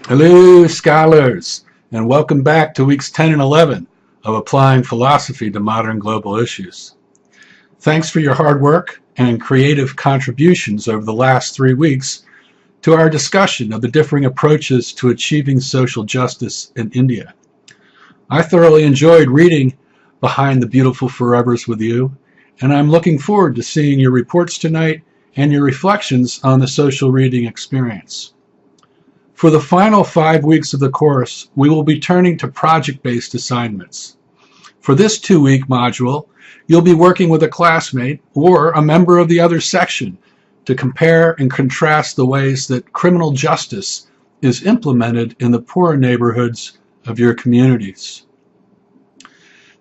Hello, scholars, and welcome back to weeks 10 and 11 of Applying Philosophy to Modern Global Issues. Thanks for your hard work and creative contributions over the last 3 weeks to our discussion of the differing approaches to achieving social justice in India. I thoroughly enjoyed reading Behind the Beautiful Forevers with you, and I'm looking forward to seeing your reports tonight and your reflections on the social reading experience. For the final 5 weeks of the course, we will be turning to project-based assignments. For this 2-week module, you'll be working with a classmate or a member of the other section to compare and contrast the ways that criminal justice is implemented in the poorer neighborhoods of your communities.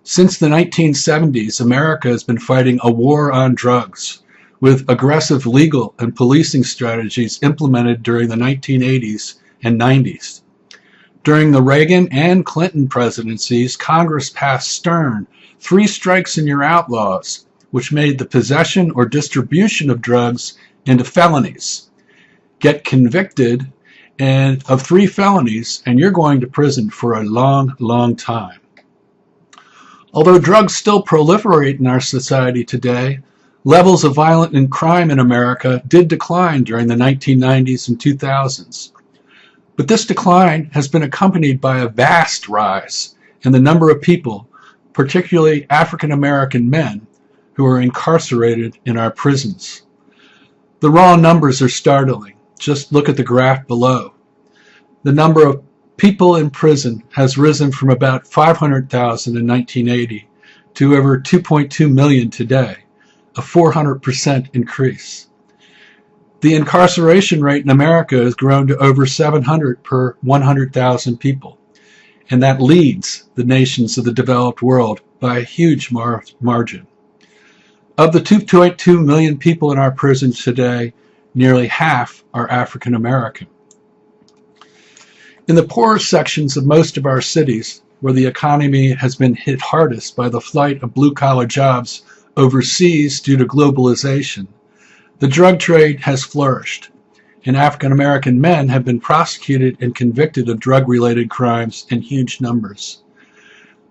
Since the 1970s, America has been fighting a war on drugs, with aggressive legal and policing strategies implemented during the 1980s and 90s. During the Reagan and Clinton presidencies, Congress passed stern 3 strikes and you're out laws, which made the possession or distribution of drugs into felonies. Get convicted of 3 felonies and you're going to prison for a long, long time. Although drugs still proliferate in our society today, levels of violent crime in America did decline during the 1990s and 2000s. But this decline has been accompanied by a vast rise in the number of people, particularly African American men, who are incarcerated in our prisons. The raw numbers are startling. Just look at the graph below. The number of people in prison has risen from about 500,000 in 1980 to over 2.2 million today, a 400% increase. The incarceration rate in America has grown to over 700 per 100,000 people, and that leads the nations of the developed world by a huge margin. Of the 2.2 million people in our prisons today, nearly half are African American. In the poorer sections of most of our cities, where the economy has been hit hardest by the flight of blue-collar jobs overseas due to globalization, the drug trade has flourished, and African American men have been prosecuted and convicted of drug-related crimes in huge numbers.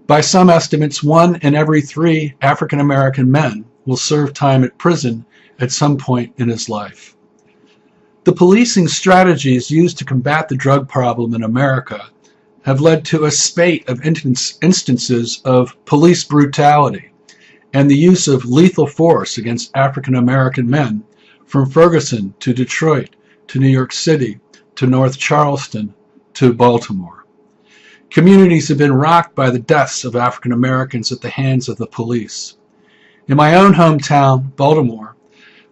By some estimates, 1 in every 3 African American men will serve time at prison at some point in his life. The policing strategies used to combat the drug problem in America have led to a spate of instances of police brutality and the use of lethal force against African American men from Ferguson to Detroit to New York City to North Charleston to Baltimore. Communities have been rocked by the deaths of African Americans at the hands of the police. In my own hometown, Baltimore,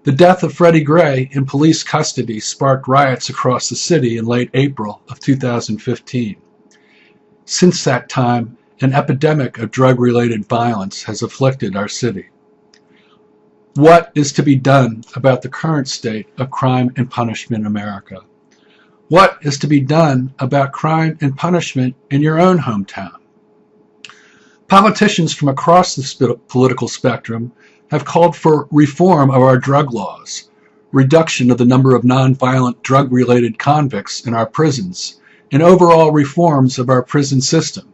the death of Freddie Gray in police custody sparked riots across the city in late April of 2015. Since that time, an epidemic of drug-related violence has afflicted our city. What is to be done about the current state of crime and punishment in America? What is to be done about crime and punishment in your own hometown? Politicians from across the political spectrum have called for reform of our drug laws, reduction of the number of nonviolent drug-related convicts in our prisons, and overall reforms of our prison system.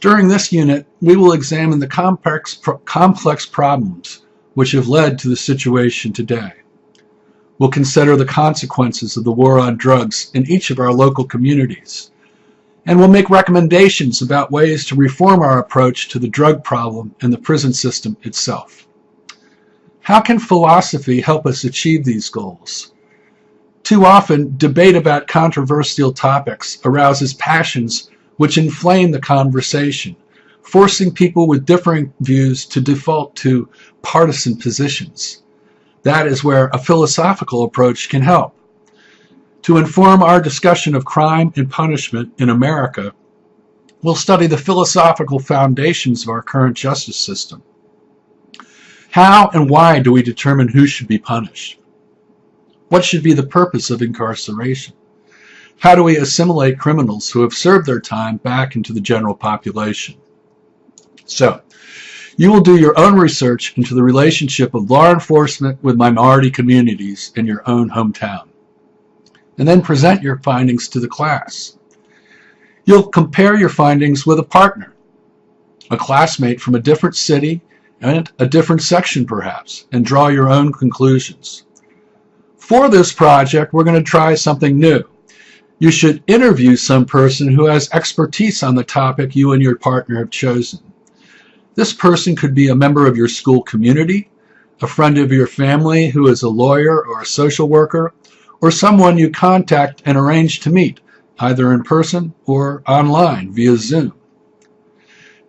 During this unit, we will examine the complex problems which have led to the situation today. We'll consider the consequences of the war on drugs in each of our local communities, and we'll make recommendations about ways to reform our approach to the drug problem and the prison system itself. How can philosophy help us achieve these goals? Too often, debate about controversial topics arouses passions which inflame the conversation, forcing people with differing views to default to partisan positions. That is where a philosophical approach can help. To inform our discussion of crime and punishment in America, we'll study the philosophical foundations of our current justice system. How and why do we determine who should be punished? What should be the purpose of incarceration? How do we assimilate criminals who have served their time back into the general population? So, you will do your own research into the relationship of law enforcement with minority communities in your own hometown. and then present your findings to the class. You'll compare your findings with a partner, a classmate from a different city and a different section perhaps, and draw your own conclusions. For this project, we're going to try something new. You should interview some person who has expertise on the topic you and your partner have chosen. This person could be a member of your school community, a friend of your family who is a lawyer or a social worker, or someone you contact and arrange to meet, either in person or online via Zoom.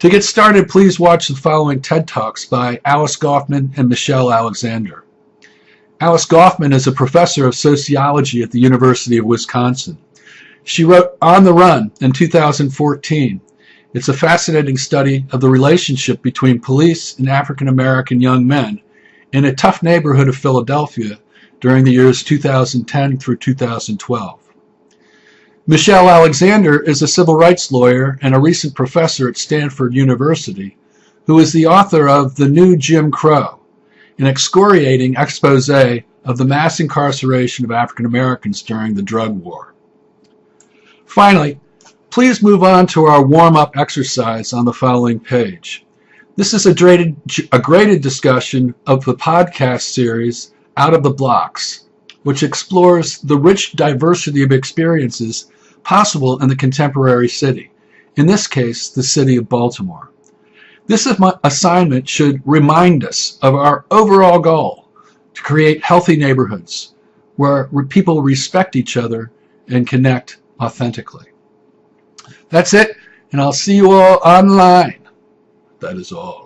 To get started, please watch the following TED Talks by Alice Goffman and Michelle Alexander. Alice Goffman is a professor of sociology at the University of Wisconsin. She wrote On the Run in 2014. It's a fascinating study of the relationship between police and African American young men in a tough neighborhood of Philadelphia during the years 2010 through 2012. Michelle Alexander is a civil rights lawyer and a recent professor at Stanford University who is the author of The New Jim Crow, an excoriating expose of the mass incarceration of African Americans during the drug war. Finally, please move on to our warm-up exercise on the following page. This is a graded discussion of the podcast series Out of the Blocks, which explores the rich diversity of experiences possible in the contemporary city, in this case, the city of Baltimore. This assignment should remind us of our overall goal to create healthy neighborhoods where people respect each other and connect authentically. That's it, and I'll see you all online. That is all.